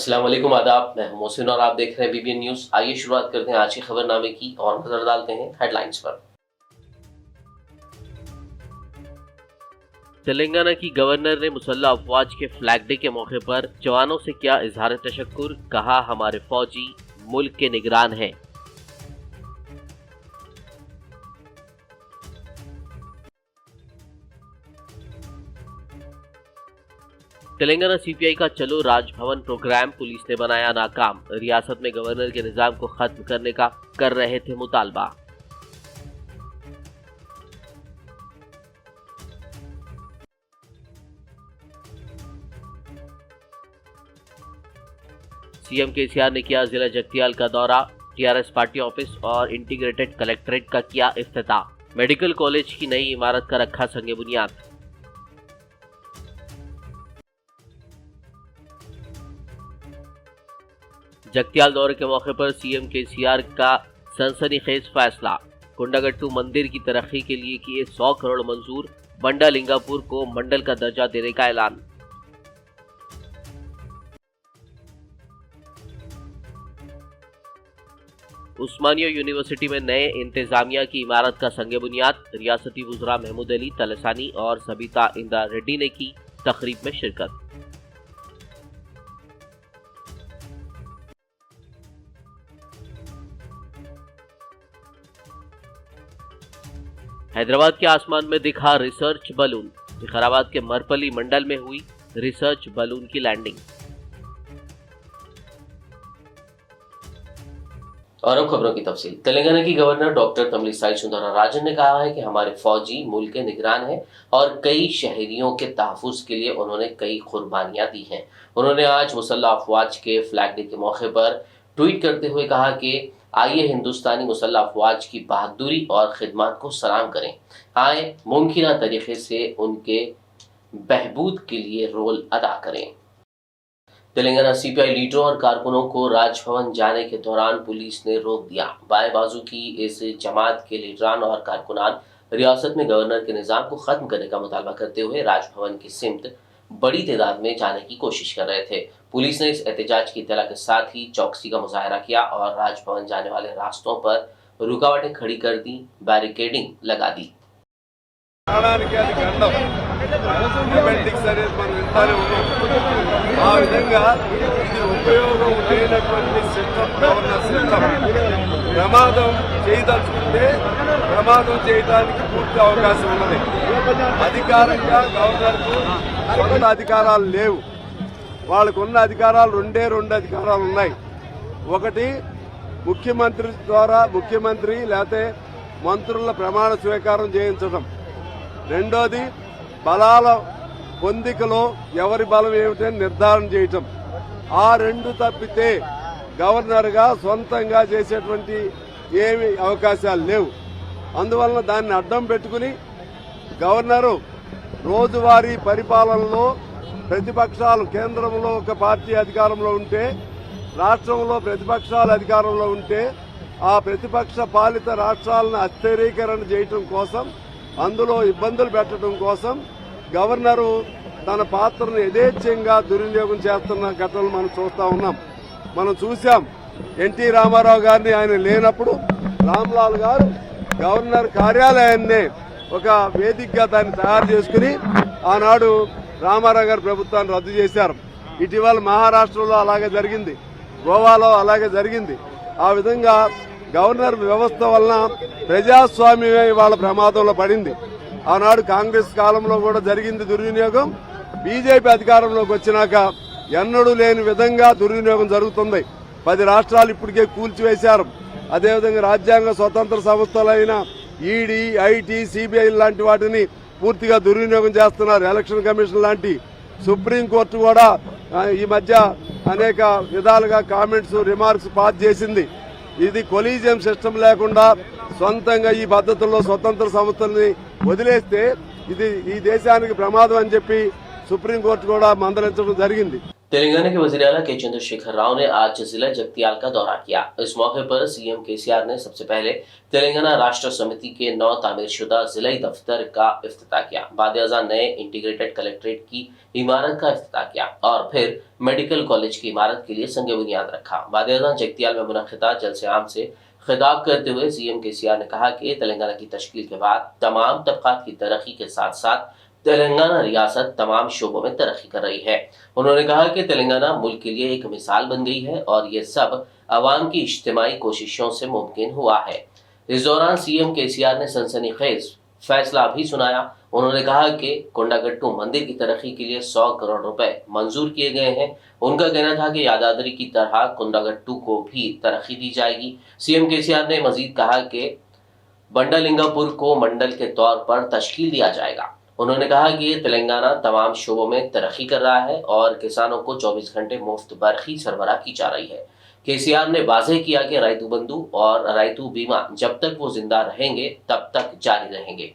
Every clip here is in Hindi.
अस्सलाम वालेकुम, आदाब। मैं हूं मोहसिन और आप देख रहे हैं बीबीएन न्यूज। आइए शुरुआत करते हैं आज के खबरनामे की और नजर डालते हैं हेडलाइंस पर। तेलंगाना की गवर्नर ने मुसल्लह अफवाज के फ्लैग डे के मौके पर जवानों से किया इजहार तशक्कुर, कहा हमारे फौजी मुल्क के निगरान हैं। तेलंगाना सीपीआई का चलो राजभवन प्रोग्राम पुलिस ने बनाया नाकाम, रियासत में गवर्नर के निजाम को खत्म करने का कर रहे थे मुतालबा। सीएम केसीआर ने किया जिला जगतियाल का दौरा, टीआरएस पार्टी ऑफिस और इंटीग्रेटेड कलेक्ट्रेट का किया इफ्तिताह, मेडिकल कॉलेज की नई इमारत का रखा संगे बुनियाद। जगतियाल दौरे के मौके पर सीएम केसीआर का सनसनीखेज फैसला, कुंडागट्टू मंदिर की तरक्की के लिए किए 100 करोड़ मंजूर, बंडा लिंगापुर को मंडल का दर्जा देने का ऐलान। उस्मानिया यूनिवर्सिटी में नए इंतजामिया की इमारत का संगे बुनियाद, रियासती वुज़रा महमूद अली तलसानी और सबिता इंदा रेड्डी ने की तकरीब में शिरकत। हैदराबाद के आसमान में दिखा रिसर्च बलून, विकाराबाद के मरपली मंडल में हुई रिसर्च बलून की लैंडिंग। और अब खबरों की तफसील। तेलंगाना की गवर्नर डॉक्टर तमिलिसाई सुंदरराजन ने कहा है कि हमारे फौजी मुल्क के निगरान हैं और कई शहरियों के तहफ़्फ़ुज़ के लिए उन्होंने कई कुर्बानियां दी हैं। उन्होंने आज मुसल्लह अफवाज के फ्लैग डे के मौके पर ट्वीट करते हुए कहा कि आइए हिंदुस्तानी मुसल्लह अफवाज की बहादुरी और खिदमत को सलाम करें, आए मुमकिन तरीके से उनके बहबूद के लिए रोल अदा करें। तेलंगाना सीपीआई लीडरों और कारकुनों को राजभवन जाने के दौरान पुलिस ने रोक दिया। बाएं बाजू की इस जमात के लीडरान और कारकुनान रियासत में गवर्नर के निजाम को खत्म करने का मुतालबा करते हुए राजभवन की सिमत बड़ी तादाद में जाने की कोशिश कर रहे थे। पुलिस ने इस एहतजाज की इत्तला के साथ ही चौकसी का मुजाहरा किया और राजभवन जाने वाले रास्तों पर रुकावटें खड़ी कर दी, बैरिकेडिंग लगा दी। ప్రమాదం చేయడానికి పూర్తి అవకాశం ఉన్నది. అధికారంగా గవర్నర్కు సొంత అధికారాలు లేవు. వాళ్ళకున్న అధికారాలు రెండు అధికారాలు ఉన్నాయి. ఒకటి ముఖ్యమంత్రి ద్వారా ముఖ్యమంత్రి లేకపోతే మంత్రుల ప్రమాణ స్వీకారం చేయించడం, రెండోది బలాల పొందికలో ఎవరి బలం ఏమిటని నిర్ధారణ చేయటం. ఆ రెండు తప్పితే గవర్నర్గా సొంతంగా చేసేటువంటి ఏమి అవకాశాలు లేవు. అందువలన దాన్ని అడ్డం పెట్టుకుని గవర్నరు రోజువారీ పరిపాలనలో ప్రతిపక్షాలు కేంద్రంలో ఒక పార్టీ అధికారంలో ఉంటే, రాష్ట్రంలో ప్రతిపక్షాలు అధికారంలో ఉంటే ఆ ప్రతిపక్ష పాలిత రాష్ట్రాలను అస్థిరీకరణ చేయటం కోసం, అందులో ఇబ్బందులు పెట్టడం కోసం గవర్నరు తన పాత్రను యథేచ్ఛంగా దుర్వినియోగం చేస్తున్న ఘటనలు మనం చూస్తూ ఉన్నాం. మనం చూసాం ఎన్టీ రామారావు గారిని ఆయన లేనప్పుడు రామ్లాల్ గారు గవర్నర్ కార్యాలయాన్ని ఒక వేదికగా దాన్ని తయారు చేసుకుని ఆనాడు రామారావు గారి ప్రభుత్వాన్ని రద్దు చేశారు. ఇటీవల మహారాష్ట్రలో అలాగే జరిగింది, గోవాలో అలాగే జరిగింది. ఆ విధంగా గవర్నర్ వ్యవస్థ వలన ప్రజాస్వామ్యమే ఇవాళ ప్రమాదంలో పడింది. ఆనాడు కాంగ్రెస్ కాలంలో కూడా జరిగింది దుర్వినియోగం. బీజేపీ అధికారంలోకి వచ్చినాక ఎన్నడూ లేని విధంగా దుర్వినియోగం జరుగుతుంది. 10 రాష్ట్రాలు ఇప్పటికే కూల్చివేశారు. అదేవిధంగా రాజ్యాంగ స్వతంత్ర సంస్థలైన ఈడీ, ఐటీ, సిబిఐ లాంటి వాటిని పూర్తిగా దుర్వినియోగం చేస్తున్నారు. ఎలక్షన్ కమిషన్ లాంటి సుప్రీంకోర్టు కూడా ఈ మధ్య అనేక విధాలుగా కామెంట్స్, రిమార్క్స్ పాస్ చేసింది. ఇది కొలీజియం సిస్టమ్ లేకుండా సొంతంగా ఈ పద్ధతుల్లో స్వతంత్ర సంస్థల్ని వదిలేస్తే ఇది ఈ దేశానికి ప్రమాదం అని చెప్పి సుప్రీంకోర్టు కూడా మందలించడం జరిగింది. तेलंगाना के वज़ीर आला के चंद्रशेखर राव ने आज जिला जगतियाल का दौरा किया। इस मौके पर सीएम केसीआर ने सबसे पहले तेलंगाना राष्ट्र समिति के नौ तामीरशुदा जिलाई दफ्तर का इफ्तिताह किया। बाद नए इंटीग्रेटेड कलेक्ट्रेट की इमारत का इफ्तिताह किया और फिर मेडिकल कॉलेज की इमारत के लिए संग बुनियाद रखा। बाद जगतियाल में मुनक्किदा जलसे आम से खिताब करते हुए सीएम केसीआर ने कहा कि तेलंगाना की तश्कील के बाद तमाम तबकात की तरक्की के साथ साथ तेलंगाना रियासत तमाम शोबों में तरक्की कर रही है। उन्होंने कहा कि तेलंगाना मुल्क के लिए एक मिसाल बन गई है और ये सब अवाम की इज्तिमाई कोशिशों से मुमकिन हुआ है। इस दौरान सीएम केसीआर ने सनसनीखेज फैसला भी सुनाया। उन्होंने कहा कि कोंडागट्टू मंदिर की तरक्की के लिए 100 करोड़ रुपए मंजूर किए गए हैं। उनका कहना था कि यादाद्री की तरह कोंडागट्टू को भी तरक्की दी जाएगी। सीएम केसीआर ने मजीद कहा कि बंडालिंगापुर को मंडल के तौर पर तश्कील दिया जाएगा। उन्होंने कहा कि तेलंगाना तमाम शोबों में तरक्की कर रहा है और किसानों को 24 घंटे मुफ्त बरखी सरबराह की जा रही है। केसीआर ने वाज़ेह किया कि राइतु बंधु और राइतु बीमा जब तक वो जिंदा रहेंगे तब तक जारी रहेंगे।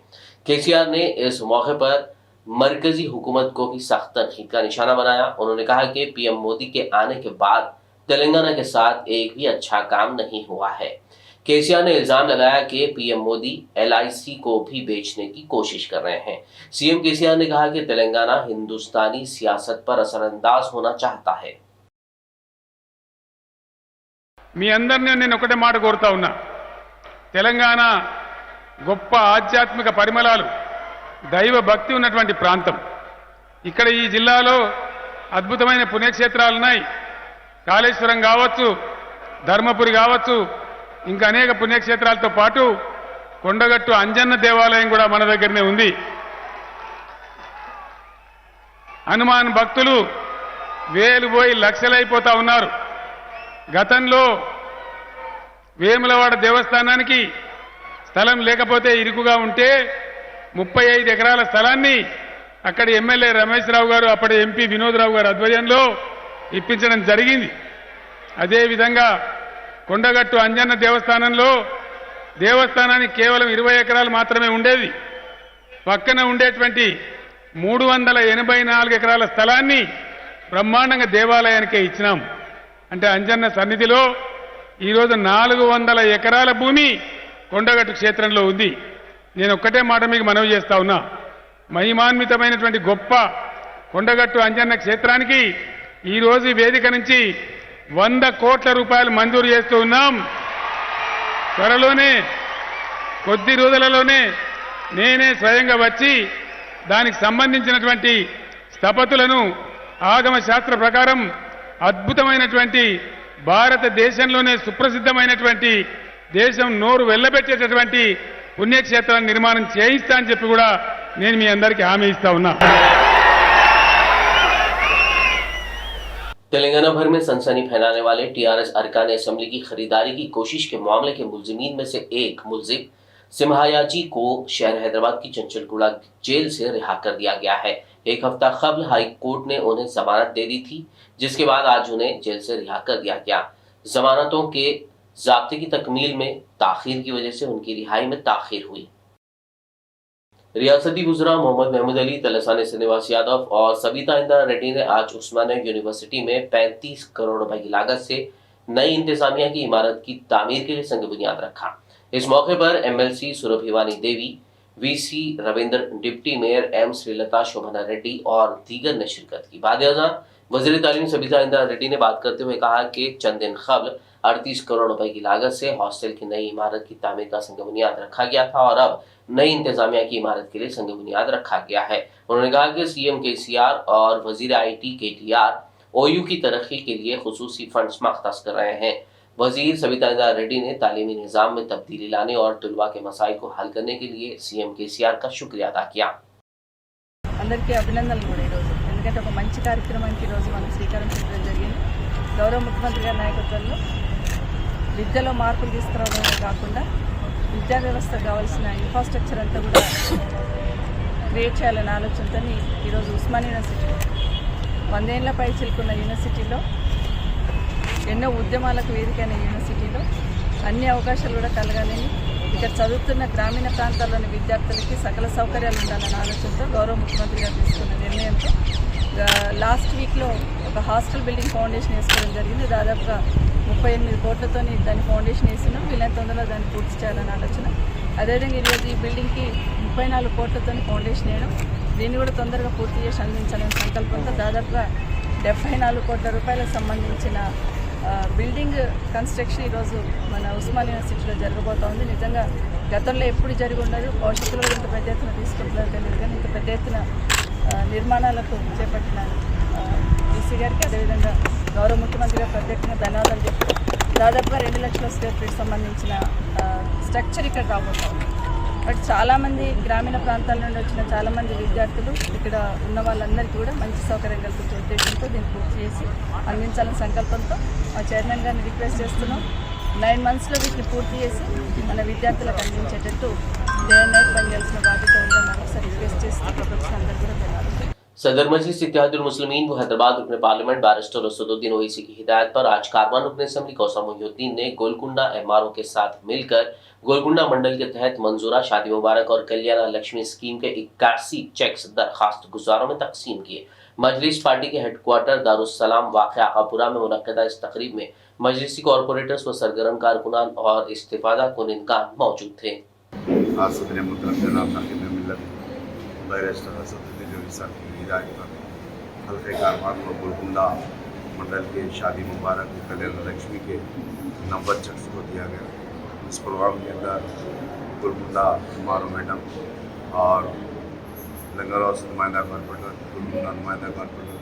केसीआर ने इस मौके पर मरकजी हुकूमत को भी सख्त तनकीद का निशाना बनाया। उन्होंने कहा कि पीएम मोदी के आने के बाद तेलंगाना के साथ एक भी अच्छा काम नहीं हुआ है। केसीआर ने इल्जाम लगाया कि पीएम मोदी LIC को भी बेचने की कोशिश कर रहे हैं। सीएम केसीआर ने कहा कि तेलंगाना हिंदुस्तानी सियासत पर असरअंदाज होना चाहता है। మీ అందరినీ నేను ఒకటే మాట కోరుతా ఉన్నా, తెలంగాణ గొప్ప ఆధ్యాత్మిక పరిమళాలు దైవ భక్తి ఉన్నటువంటి ప్రాంతం. ఇక్కడ ఈ జిల్లాలో అద్భుతమైన పుణ్యక్షేత్రాలు ఉన్నాయి. కాళేశ్వరం కావచ్చు, ధర్మపురి కావచ్చు, ఇంకా అనేక పుణ్యక్షేత్రాలతో పాటు కొండగట్టు అంజన్న దేవాలయం కూడా మన దగ్గరనే ఉంది. హనుమాన్ భక్తులు వేలు పోయి లక్షలైపోతా ఉన్నారు. గతంలో వేములవాడ దేవస్థానానికి స్థలం లేకపోతే ఇరుకుగా ఉంటే 35 ఎకరాల స్థలాన్ని అక్కడి ఎమ్మెల్యే రమేష్ రావు గారు, అప్పటి ఎంపీ వినోద్ రావు గారు ఆధ్వర్యంలో ఇప్పించడం జరిగింది. అదేవిధంగా కొండగట్టు అంజన్న దేవస్థానంలో దేవస్థానానికి కేవలం 20 ఎకరాలు మాత్రమే ఉండేది. పక్కన ఉండేటువంటి 384 ఎకరాల స్థలాన్ని బ్రహ్మాండంగా దేవాలయానికే ఇచ్చినాం. అంటే అంజన్న సన్నిధిలో ఈరోజు 400 ఎకరాల భూమి కొండగట్టు క్షేత్రంలో ఉంది. నేను ఒక్కటే మాట మీకు మనవి చేస్తా ఉన్నా, మహిమాన్వితమైనటువంటి గొప్ప కొండగట్టు అంజన్న క్షేత్రానికి ఈరోజు ఈ వేదిక నుంచి 100 కోట్ల రూపాయలు మంజూరు చేస్తూ ఉన్నాం. త్వరలోనే కొద్ది రోజులలోనే నేనే స్వయంగా వచ్చి దానికి సంబంధించినటువంటి స్థపతులను ఆగమ శాస్త్ర ప్రకారం అద్భుతమైనటువంటి భారతదేశంలోనే సుప్రసిద్ధమైనటువంటి దేశం నోరు వెళ్లబెట్టేటటువంటి పుణ్యక్షేత్రాన్ని నిర్మాణం చేయిస్తా అని చెప్పి కూడా నేను మీ అందరికీ హామీ ఇస్తా ఉన్నా. तेलंगाना भर में सनसनी फैलाने वाले टीआरएस अरकान असेंबली की खरीदारी की कोशिश के मामले के मुलजिमीन में से एक मुलजिम सिमहायाजी को शहर हैदराबाद की चंचलगुड़ा जेल से रिहा कर दिया गया है। एक हफ्ता कबल हाई कोर्ट ने उन्हें जमानत दे दी थी, जिसके बाद आज उन्हें जेल से रिहा कर दिया गया। जमानतों के ज़ाब्ते की तकमील में ताखीर की वजह से उनकी रिहाई में ताखीर हुई। रियासती वुज़रा मोहम्मद महमूद अली, तलसानी श्रीनिवास यादव और सबिता इंदिरा रेड्डी ने आज उस्मानिया यूनिवर्सिटी में 35 करोड़ रुपए की लागत से नई इंतजामिया की इमारत की तामीर के लिए संग बुनियाद रखा। इस मौके पर MLC Surabhivani Devi, VC Ravindra, deputy mayor M Srilatha Shobhana Reddy और दीगर ने शिरकत की। बाद वज़ीर तालीम सबिता इंदिरा रेड्डी ने बात करते हुए कहा कि चंद दिन कबल 38 करोड़ रुपए की लागत से हॉस्टल की नई इमारत की तामीर का संग बुनियाद रखा गया था और अब नई इंतजामिया की इमारत के लिए संग बुनियाद रखा गया है। उन्होंने कहा कि सीएम केसीआर और वजीर IT KTR OU की तरक्की के लिए खुसूसी फंड्स मख्तस कर रहे हैं। वजीर सबिता इंदिरा रेड्डी ने तालीमी निज़ाम में तब्दीली लाने और तुलबा के मसाइल को हल करने के लिए सीएम केसीआर का शुक्रिया अदा किया। అందరికీ అభినందనలు కూడా ఈరోజు, ఎందుకంటే ఒక మంచి కార్యక్రమానికి ఈరోజు మనం శ్రీకారం చుట్టడం జరిగింది. గౌరవ ముఖ్యమంత్రి గారి నాయకత్వంలో విద్యలో మార్పులు తీసుకురావడమే కాకుండా విద్యా వ్యవస్థకు కావాల్సిన ఇన్ఫ్రాస్ట్రక్చర్ అంతా కూడా క్రియేట్ చేయాలనే ఆలోచనతో ఈరోజు ఉస్మానియా యూనివర్సిటీ 100 ఏళ్ల పై చిలుకున్న యూనివర్సిటీలో, ఎన్నో ఉద్యమాలకు వేదికైన యూనివర్సిటీలో అన్ని అవకాశాలు కూడా కలగాలని, ఇక్కడ చదువుతున్న గ్రామీణ ప్రాంతాల్లోని విద్యార్థులకి సకల సౌకర్యాలు ఉండాలన్న ఆలోచనతో గౌరవ ముఖ్యమంత్రి గారు తీసుకున్న నిర్ణయంతో లాస్ట్ వీక్లో ఒక హాస్టల్ బిల్డింగ్ ఫౌండేషన్ వేసుకోవడం జరిగింది. దాదాపుగా 38 కోట్లతో దాని ఫౌండేషన్ వేసినాం. వీళ్ళని తొందరగా దాన్ని పూర్తి చేయాలని ఆలోచన. అదేవిధంగా ఈరోజు ఈ బిల్డింగ్కి 34 కోట్లతో ఫౌండేషన్ వేయడం, దీన్ని కూడా తొందరగా పూర్తి చేసి అందించాలనే సంకల్పంతో దాదాపుగా 74 కోట్ల రూపాయలకు సంబంధించిన బిల్డింగ్ కన్స్ట్రక్షన్ ఈరోజు మన ఉస్మాన్ యూనివర్సిటీలో జరగబోతోంది. నిజంగా గతంలో ఎప్పుడు జరిగి ఉండదు. భవిష్యత్తులో ఇంత పెద్ద ఎత్తున తీసుకుంటున్నారు తెలియదు, కానీ ఇంత పెద్ద ఎత్తున నిర్మాణాలకు చేపట్టిన ఈసీ గారికి, అదేవిధంగా గౌరవ ముఖ్యమంత్రి గారు ప్రత్యేకంగా ధన్యవాదాలు చెప్తూ దాదాపుగా 2 లక్షల స్క్వేర్ ఫీట్ సంబంధించిన స్ట్రక్చర్ ఇక్కడ రాబోతోంది. బట్ చాలామంది గ్రామీణ ప్రాంతాల నుండి వచ్చిన చాలామంది విద్యార్థులు ఇక్కడ ఉన్న వాళ్ళందరికీ కూడా మంచి సౌకర్యం కల్పించే ఉద్దేశంతో దీన్ని పూర్తి చేసి అందించాలనే సంకల్పంతో మా చైర్మన్ గారిని రిక్వెస్ట్ చేస్తున్నాం. 9 మంత్స్లో వీటిని పూర్తి చేసి మన విద్యార్థులకు అందించేటట్టు డే అండ్ నైట్ పనిచేయాల్సిన బాధ్యత ఉందని ఒకసారి రిక్వెస్ట్ చేస్తూ ప్రపంచం అందరూ కూడా ధన్యవాదాలు. सदर मजलिस इत्तेहादुल मुस्लिमीन व हैदराबाद रुकन पार्लियामेंट बैरिस्टर असदुद्दीन ओवैसी की हिदायत पर आज कारवान रुकन असेंबली कौसर मोहिउद्दीन ने गोलकुंडा एमआरओ के साथ मिलकर गोलकुंडा मंडल के तहत मंजूरा शादी मुबारक और कल्याण लक्ष्मी स्कीम के 81 चेक्स दरखास्त गुजारों में तकसीम किए। मजलिस पार्टी के हेडक्वार्टर दारुस्सलाम वाक़िआ आकापुरा में मुनक्किदा इस तकरीब में मजलिसी कॉरपोरेटर्स व सरगर्म कारकुनान और इस्तिफादा कुनिंदगान मौजूद थे। हल्के कारवान को गोलकुंडा मंडल के शादी मुबारक कल्याण लक्ष्मी के नंबर चेक्स को दिया गया। इस प्रोग्राम के अंदर गोलकुंडा मारो मैडम और लंगर हाउस नुमाइंदा कॉर्पोरेटर, गोलकुंडा नुमाइंदा कॉर्पोरेटर,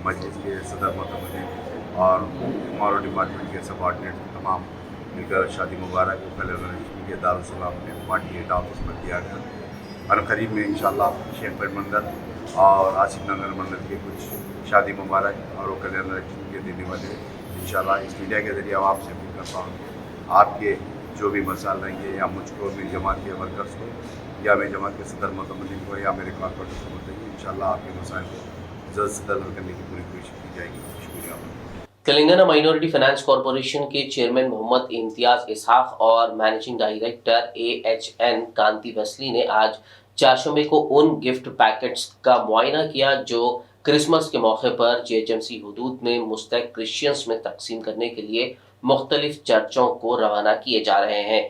मस्जिद के सदर मोहतमिन और मारो डिपार्टमेंट के सबऑर्डिनेट तमाम मिलकर शादी मुबारक कल्याण लक्ष्मी के दारुस्सलाम में 48 ऑफिस में दिया गया। और करीब में इंशाल्लाह शेखपेट मंडल और आसिफ नगर मंडल के कुछ शादी मुबारक और वो कल्याण लक्ष्मी के देने वाले इंशाल्लाह इस मीडिया के ज़रिए आपसे अपील करता हूँ, आपके जो भी मसाल रहेंगे या मुझको मेरी जमात के वर्कर्स को या मेरी जमात के सदर मोहतमिन को या मेरे कॉर्पोरेटर को बताइए, इंशाल्लाह आपके मसाइल को जल्द से जल्द हल करने की पूरी कोशिश की जाएगी। शुक्रिया। तेलंगाना माइनॉरिटी फाइनेंस कॉरपोरेशन के चेयरमैन मोहम्मद इम्तियाज इसहाक और मैनेजिंग डायरेक्टर AHN कांति वसली ने आज चारशंबे को उन गिफ्ट पैकेट्स का मुआयना किया जो क्रिसमस के मौके पर JHMC हुदूद में मुस्तैक क्रिश्चियंस में तकसीम करने के लिए मुख्तलिफ चर्चों को रवाना किए जा रहे हैं।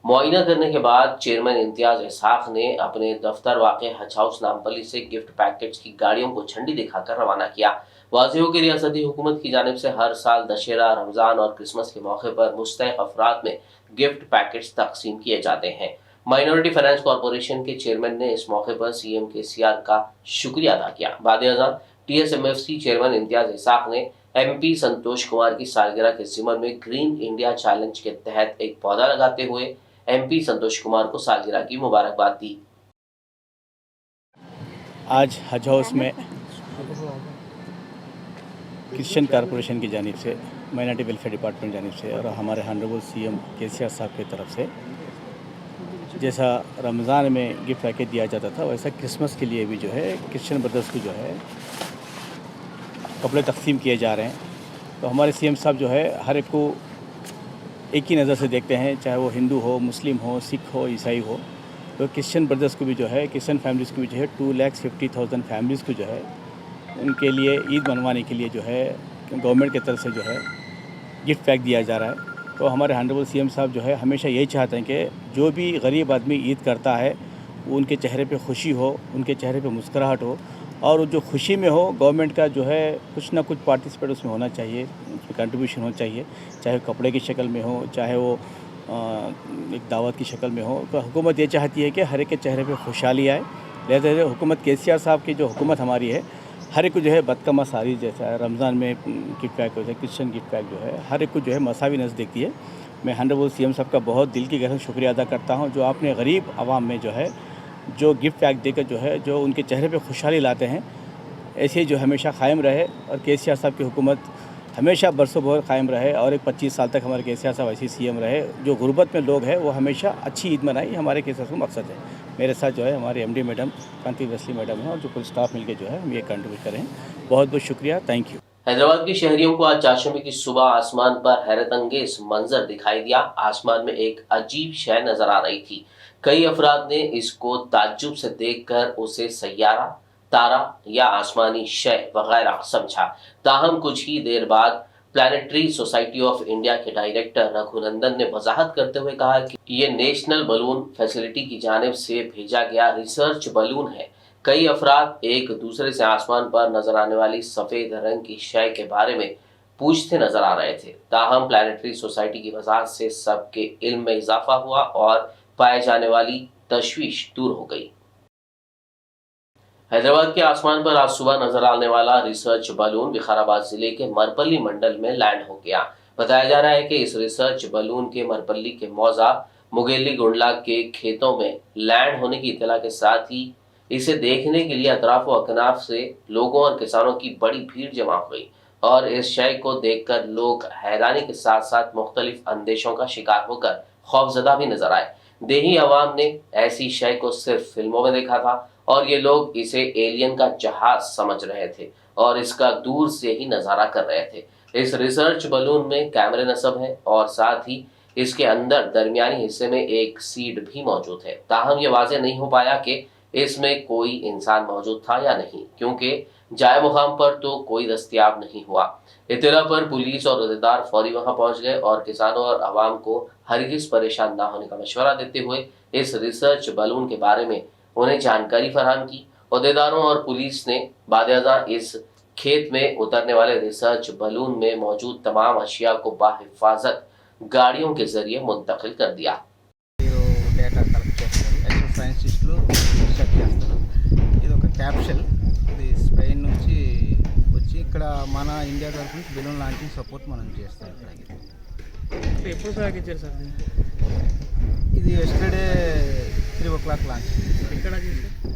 मुआयना करने के बाद चेयरमैन इम्तियाज इसहाक ने अपने दफ्तर वाक़े हज हाउस नामपल्ली से गिफ्ट पैकेट्स की गाड़ियों को झंडी दिखाकर रवाना किया। वाज़ेह हो कि रियासती हुकूमत की जानिब से हर साल दशहरा, रमज़ान और क्रिसमस के मौके पर मुस्तैक अफराद में गिफ्ट पैकेट्स तकसीम किए जाते हैं। माइनॉरिटी फाइनेंस कॉरपोरेशन के चेयरमैन ने इस मौके पर CM KCR का शुक्रिया अदा किया। बाद-ए-अज़ान TSMFC चेयरमैन इम्तियाज इसहाक ने MP संतोष कुमार की सालगिरह के ज़िमन में ग्रीन इंडिया चैलेंज के तहत एक पौधा लगाते हुए MP संतोष कुमार को सालगिरह की मुबारकबाद दी। आज हज हाउस में क्रिश्चियन कॉरपोरेशन की जानिब से, माइनॉरिटी वेलफेयर डिपार्टमेंट जानिब से और हमारे ऑनरेबल CM KCR साहब की तरफ से जैसा रमज़ान में गिफ्ट पैकेज दिया जाता था, वैसा क्रिसमस के लिए भी जो है क्रिश्चियन ब्रदर्स को जो है कपड़े तकसीम किए जा रहे हैं। तो हमारे CM साहब जो है हर एक को एक ही नज़र से देखते हैं, चाहे वो हिंदू हो, मुस्लिम हो, सिख हो, ईसाई हो। तो क्रिश्चियन ब्रदर्स को भी जो है, क्रिश्चियन फैमिलीज़ को भी जो है 2,50,000 फैमिलीज़ को जो है उनके लिए ईद मनवाने के लिए जो है गवर्नमेंट की तरफ से जो है गिफ्ट पैक दिया जा रहा है। तो हमारे ऑनरेबल CM साहब जो है हमेशा यही चाहते हैं कि जो भी गरीब आदमी ईद करता है वो उनके चेहरे पे खुशी हो, उनके चेहरे पे मुस्कुराहट हो, और जो खुशी में हो गवर्नमेंट का जो है कुछ ना कुछ पार्टिसिपेट उसमें होना चाहिए, उसमें कंट्रीब्यूशन होना चाहिए, चाहे कपड़े की शक्ल में हो, चाहे वो एक दावत की शक्ल में हो। तो हुकूमत ये चाहती है कि हर एक के चेहरे पे खुशहाली आए। लिहाजा हुकूमत KCR साहब की जो हुकूमत हमारी है, हर एक को जो है बदका मसारी जैसा है, रमज़ान में गिफ्ट पैक होता है, क्रिश्चियन गिफ्ट पैक जो है हर एक को जो है मसावी नज़र देखती है। मैं ऑनरेबल CM साहब का बहुत दिल की गहरा शुक्रिया अदा करता हूं, जो आपने गरीब आवाम में जो है जो गिफ्ट पैक देकर जो है जो उनके चेहरे पे खुशहाली लाते हैं, ऐसे ही जो हमेशा कायम रहे और KCR साहब की हुकूमत हमेशा बरसों भर कायम रहे और एक 25 साल तक हमारे KCR साहब ऐसे CM रहे। जो गुर्बत में लोग हैं वो हमेशा अच्छी ईद मनाई, हमारे KCR का मकसद है। मेरे साथ जो है हमारे MD मैडम कांति वसली मैडम हैं और जो पूरे स्टाफ मिलकर जो है हम ये कंट्रीब्यूट करें। बहुत बहुत शुक्रिया, थैंक यू। हैदराबाद के शहरियों को आज चारशंबे की सुबह आसमान पर हैरत अंगेज मंजर दिखाई दिया। आसमान में एक अजीब शय नजर आ रही थी। कई अफराद ने इसको ताज्जुब से देखकर उसे सैयारा, तारा या आसमानी शय वगैरह समझा। ताहम कुछ ही देर बाद प्लैनेटरी सोसाइटी ऑफ इंडिया के डायरेक्टर रघुनंदन ने वजाहत करते हुए कहा कि ये नेशनल बलून फैसिलिटी की जानिब से भेजा गया रिसर्च बलून है। कई अफराद एक दूसरे से आसमान पर नजर आने वाली सफेद रंग की शय के बारे में पूछते नजर आ रहे थे। ताहम प्लैनेटरी सोसाइटी की वजाहत से सबके इल्म में इजाफा हुआ और पाए जाने वाली तशवीश दूर हो गई। हैदराबाद के आसमान पर आज सुबह नजर आने वाला रिसर्च बलून विकाराबाद जिले के मरपल्ली मंडल में लैंड हो गया। बताया जा रहा है कि इस रिसर्च बलून के मरपल्ली के मौजा मुगेली गुंडला के खेतों में लैंड होने की इत्तला के साथ ही इसे देखने के लिए अतराफ व अकनाफ से लोगों और किसानों की बड़ी भीड़ जमा हो गई और इस शय को देखकर लोग हैरानी के साथ साथ मुख्तलिफ अंदेशों का शिकार होकर खौफजदा भी नजर आए। देही अवाम ने ऐसी शय को सिर्फ फिल्मों में देखा था और ये लोग इसे एलियन का जहाज समझ रहे थे और इसका दूर से ही नजारा कर रहे थे। इस रिसर्च बलून में कैमरे नस्ब है और साथ ही इसके अंदर दरमियानी हिस्से में एक सीड भी मौजूद है। ताहम ये वाज़ेह नहीं हो पाया कि इसमें कोई इंसान मौजूद था या नहीं, क्योंकि जाए मुकाम पर तो कोई दस्तयाब नहीं हुआ। इत्तला पर पुलिस और अहदेदार फौरी वहां पहुंच गए और किसानों और आवाम को हरगिज परेशान न होने का मशवरा देते हुए इस रिसर्च बलून के बारे में उन्हें जानकारी फराहम की। अहदेदारों और पुलिस ने बादअज़ां इस खेत में उतरने वाले रिसर्च बलून में मौजूद तमाम अशिया को बाहिफाजत गाड़ियों के जरिए मुंतकिल कर दिया। డేటా కలెక్ట్ చేస్తారు, ఎక్స్ సైంటిస్టులు రీసెర్చ్ చేస్తారు. ఇది ఒక క్యాప్సూల్, ఇది స్పెయిన్ నుంచి వచ్చి ఇక్కడ మన ఇండియా తరఫు నుంచి బెలూన్ లాంచింగ్ సపోర్ట్ మనం చేస్తాం. ఇక్కడ ఎప్పుడు ప్యాక్ ఇచ్చారు సార్? ఇది ఎస్టర్డే 3 o'clock లాంచ్. ఎక్కడ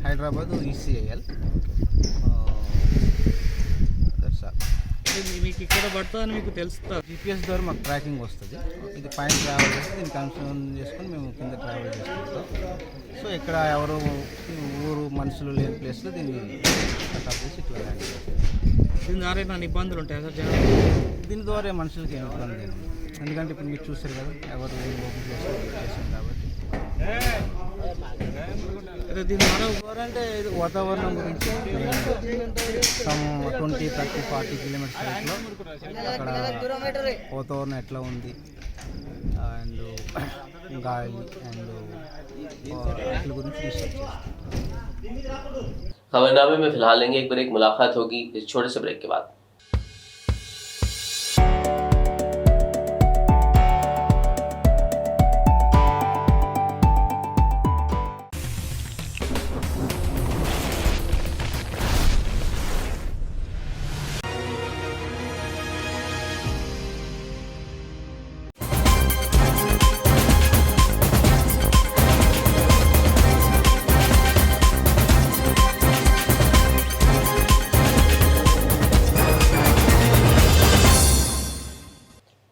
హైదరాబాద్ ECIL. That's all. మీకు ఇక్కడ పడుతుందని మీకు తెలుస్తా? GPS ద్వారా మాకు ట్రాకింగ్ వస్తుంది. ఇది పైన ట్రావెల్ చేస్తే దీన్ని కన్ఫర్మ్ చేసుకొని మేము కింద ట్రావెల్ చేసుకుంటాం. సో ఇక్కడ ఎవరు ఊరు మనుషులు లేని ప్లేస్లో దీన్ని కటాప్ చేసి ఇట్లా ల్యాండ్ చేస్తాం. దీని ద్వారా ఏమైనా ఇబ్బందులు ఉంటాయి సార్? దీని ద్వారా మనుషులకి ఏమి ఇబ్బంది లేదు, ఎందుకంటే ఇప్పుడు మీరు చూస్తారు కదా ఎవరు ఓపెన్ చేసాం కాబట్టి. దీని ద్వారా అంటే ఇది వాతావరణం గురించి 20-30-40 కిలోమీటర్స్ సైడ్లో అక్కడ వాతావరణం ఎట్లా ఉంది అండ్ గాలి అండ్ వాటి గురించి రీసెర్చ్ చేస్తాం. खबरनामे में फिलहाल लेंगे एक ब्रेक। मुलाकात होगी इस छोटे से ब्रेक के बाद।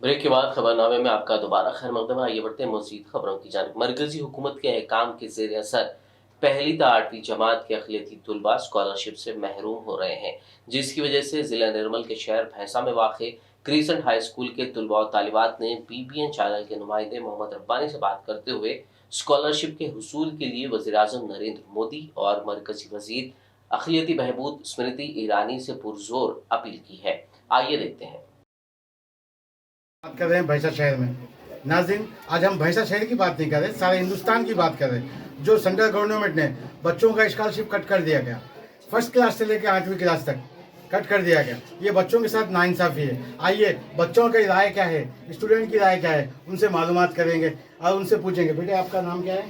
ब्रेक के बाद खबरनामे में आपका दोबारा खैर मकदम। आइए बढ़ते हैं मज़ीद खबरों की जानिब। मरकजी हुकूमत के अहकाम के ज़ेर असर पहली ता 8वीं जमात के अक़लियती तुलबा स्कॉलरशिप से महरूम हो रहे हैं, जिसकी वजह से ज़िला निर्मल के शहर भैंसा में वाक़े क्रीसेंट हाई स्कूल के तुलबा और तालिबात ने BBN चैनल के नुमाइंदे मोहम्मद रब्बानी से बात करते हुए स्कॉलरशिप के हुसूल के लिए वज़ीर-ए-आज़म नरेंद्र मोदी और मरकजी वज़ीर अक़लियती बहबूद स्मृति ईरानी से पुरजोर अपील की है। आइए देखते हैं। बात कर रहे हैं भैंसा शहर में। नाज़रीन, आज हम भैंसा शहर की बात नहीं कर रहे, सारे हिंदुस्तान की बात कर रहे हैं। जो सेंट्रल गवर्नमेंट ने बच्चों का स्कॉलरशिप कट कर दिया गया, फर्स्ट क्लास से लेकर 8वीं क्लास तक कट कर दिया गया, ये बच्चों के साथ नाइंसाफ़ी है। आइए बच्चों की राय क्या है, स्टूडेंट की राय क्या है, उनसे मालूमात करेंगे और उनसे पूछेंगे। बेटे आपका नाम क्या है?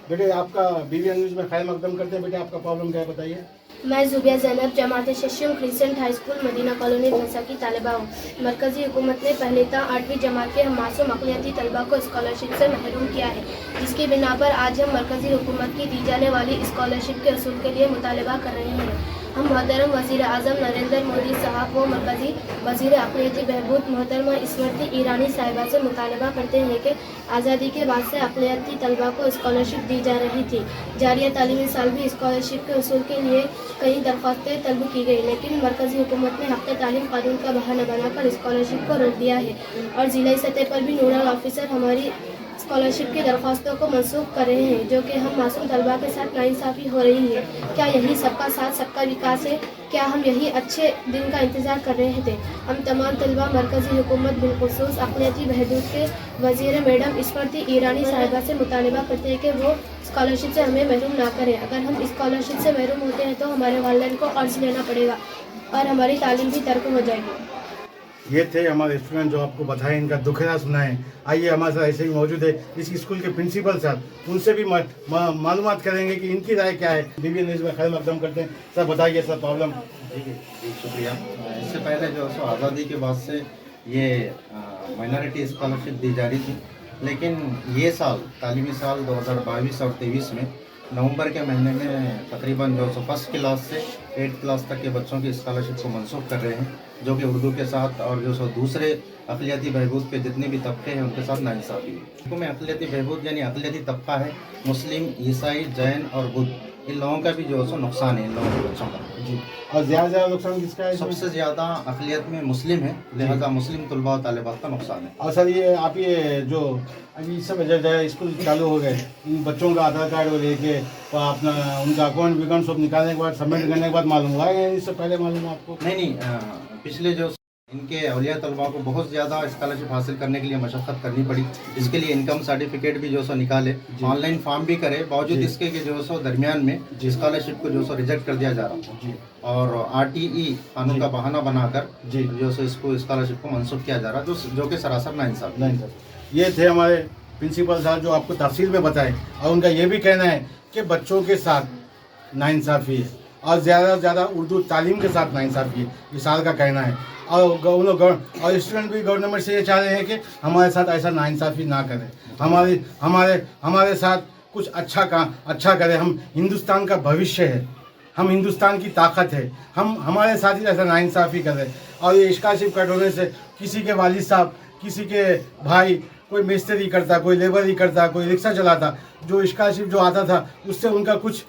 बेटे आपका BBN न्यूज़ में खैर मकदम करते हैं। बेटे आपका प्रॉब्लम क्या है बताइए। मैं ज़ुबिया ज़ैनब जमात शशियम crescent high school Madina colony Bhainsa की तालिबा हूँ। मरकज़ी हुकूमत ने पहले ता 8वीं जमात के हम मासूम अक़लियती तलबा को स्कॉलरशिप से महरूम किया है, जिसकी बिना पर आज हम मरकज़ी हुकूमत की दी जाने वाली स्कॉलरशिप के असूल के लिए मुतालबा कर रहे हैं। हम मोहतरम वज़ीर-ए-आज़म नरेंद्र मोदी साहब व मरकज़ी वज़ीर अक़लियती बहबूद मोहतरमा स्मृति ईरानी साहिबा से मुतालबा करते हैं कि आज़ादी के बाद से अक़लियती तलबा को स्कॉलरशिप दी जा रही थी। जारिया तालीमी साल भी स्कॉलरशिप के असूल के लिए कई दरख्वास्तें तलब की गई, लेकिन मरकज़ी हुकूमत ने हक़ तालीम कानून का बहाना बनाकर स्कॉलरशिप को रोक दिया है और ज़िला सतह पर भी नोडल ऑफिसर हमारी स्कॉलरशिप की दरख्वास्तों को मनसूख कर रहे हैं, जो कि हम मासूम तलबा के साथ नाइंसाफ़ी हो रही है। क्या यही सबका साथ सबका विकास है? क्या हम यही अच्छे दिन का इंतज़ार कर रहे थे? हम तमाम तलबा मरकज़ी हुकूमत बिलखुसूस अक़लियती बहबूद के वज़ीर मैडम स्मृति ईरानी साहिबा से मुतालबा करते हैं कि वो स्कॉलरशिप से हमें महरूम ना करें। अगर हम स्कॉलरशिप से महरूम होते हैं तो हमारे वालिदैन को अर्ज़ लेना पड़ेगा और हमारी तालीम भी तर्क हो जाएगी। ये थे हमारे स्टूडेंट जो आपको बताएं, इनका दुखड़ा सुनाएं। आइए हमारे साथ ऐसे ही मौजूद है इस स्कूल के प्रिंसिपल साहब, उनसे भी मालूमात करेंगे कि इनकी राय क्या है। बीबीएन न्यूज़ में खैर मकदम करते हैं। सर बताइए सर प्रॉब्लम। जी शुक्रिया। इससे पहले जो सो आज़ादी के बाद से ये माइनॉरिटी स्कॉलरशिप दी जा रही थी, लेकिन ये साल तालीमी साल 2022 और 23 में नवंबर के महीने में तकरीबन जो सो फर्स्ट क्लास से 8th क्लास तक के बच्चों की स्कॉलरशिप को मनसूख कर रहे हैं, जो कि उर्दू के साथ और जो सो दूसरे अक़लियती बहबूद के जितने भी तबके हैं उनके साथ नाइंसाफ़ी है। में अक़लियती बहबूद यानी अक़लियती तबका है मुस्लिम, ईसाई, जैन और बुद्ध, इन लोगों का भी जो सो नुकसान है इन लोगों के बच्चों का। जी, और ज़्यादा नुकसान किसका है? सबसे ज़्यादा अक़लियत में मुस्लिम है, लिहाजा मुस्लिम तलबा और तालिबात का नुकसान है। और सर ये आप ये जो अभी इस समय जब स्कूल चालू हो गए, इन बच्चों का आधार कार्ड लेके अपना उनका अकाउंट विकाउंट सब निकालने के बाद सबमिट करने के बाद मालूम हुआ है, इससे पहले मालूम आपको? नहीं, पिछले जो इनके अवलिया तलबा को बहुत ज़्यादा स्कॉलरशिप हासिल करने के लिए मशक्क़त करनी पड़ी। इसके लिए इनकम सर्टिफिकेट भी जो सो निकाले, ऑनलाइन फॉर्म भी करे, बावजूद इसके कि जो सो दरमियान में स्कॉलरशिप को जो सो रिजेक्ट कर दिया जा रहा और RTE कानून का बहाना बनाकर जो सो इसको स्कॉलरशिप को मनसूख किया जा रहा, जो कि सरासर नाइंसाफ़ी। ये थे हमारे प्रिंसिपल साहब जो आपको तफसील में बताएं, और उनका ये भी कहना है कि बच्चों के साथ नाइंसाफ़ी है और ज़्यादा से ज़्यादा उर्दू तालीम के साथ नाइंसाफ़ी है, इस साल का कहना है। और स्टूडेंट भी गवर्नमेंट से ये चाह रहे हैं कि हमारे साथ ऐसा नाइंसाफ़ी ना करें, हमारे साथ कुछ अच्छा करें। हम हिंदुस्तान का भविष्य है, हम हिंदुस्तान की ताकत है, हम हमारे साथ ही ऐसा नाइंसाफ़ी करें। और ये स्कॉलरशिप कट होने से किसी के वालिद साहब, किसी के भाई, कोई मिस्त्री करता, कोई लेबर ही करता, कोई रिक्शा चलाता, जो स्कॉलरशिप जो आता था उससे उनका कुछ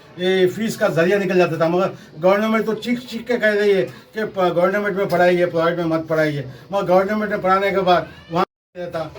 फीस का जरिया निकल जाता था। मगर गवर्नमेंट तो चीख के कह रही है कि गवर्नमेंट में पढ़ाइए, प्राइवेट में मत पढ़ाइए। मगर गवर्नमेंट में पढ़ाने के बाद वहाँ नहीं रहता,